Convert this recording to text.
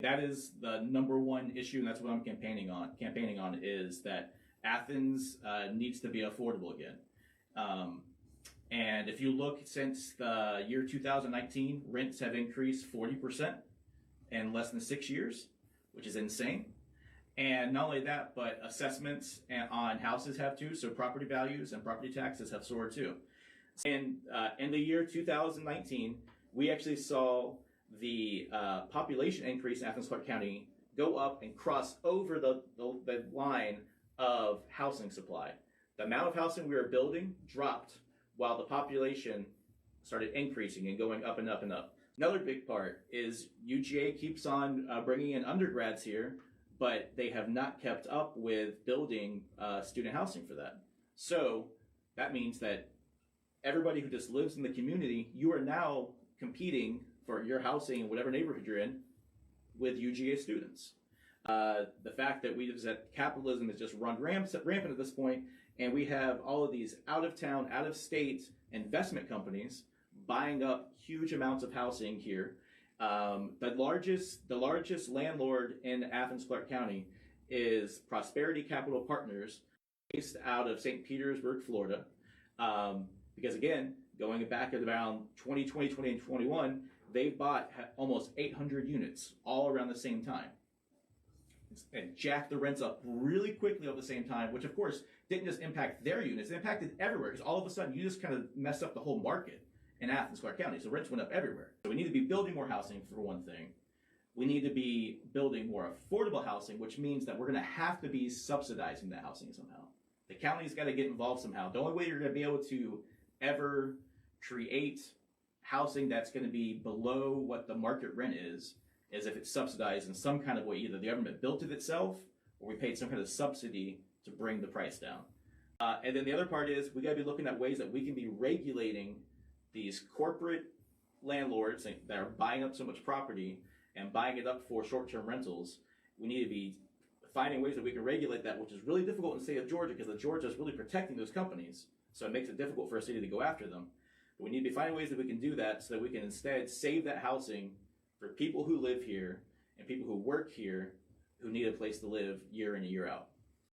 that is the number one issue, and that's what I'm campaigning on is that Athens needs to be affordable again. And if you look since the year 2019, rents have increased 40% in less than 6 years, which is insane. And not only that, but assessments on houses have too. So property values and property taxes have soared too. And in the year 2019, we actually saw the population increase in Athens Clarke County go up and cross over the line of housing supply. The amount of housing we were building dropped while the population started increasing and going up and up and up. Another big part is UGA keeps on bringing in undergrads here, but they have not kept up with building student housing for that. So that means that everybody who just lives in the community, you are now competing for your housing in whatever neighborhood you're in with UGA students. The fact that capitalism has just run rampant at this point, and we have all of these out-of-town, out-of-state investment companies buying up huge amounts of housing here. The largest landlord in Athens Clarke County is Prosperity Capital Partners, based out of St. Petersburg, Florida. Because again, going back at around 2020, 2021, they bought almost 800 units all around the same time. And jacked the rents up really quickly at the same time, which of course didn't just impact their units, it impacted everywhere, because all of a sudden you just kind of messed up the whole market in Athens Clarke County. So rents went up everywhere. So we need to be building more housing for one thing. We need to be building more affordable housing, which means that we're going to have to be subsidizing that housing somehow. The county's got to get involved somehow. The only way you're going to be able to ever create housing that's going to be below what the market rent is if it's subsidized in some kind of way. Either the government built it itself or we paid some kind of subsidy to bring the price down. And then the other part is we got to be looking at ways that we can be regulating these corporate landlords that are buying up so much property and buying it up for short-term rentals. We need to be finding ways that we can regulate that, which is really difficult in the state of Georgia because the Georgia is really protecting those companies. So it makes it difficult for a city to go after them. But we need to be finding ways that we can do that so that we can instead save that housing for people who live here and people who work here who need a place to live year in and year out.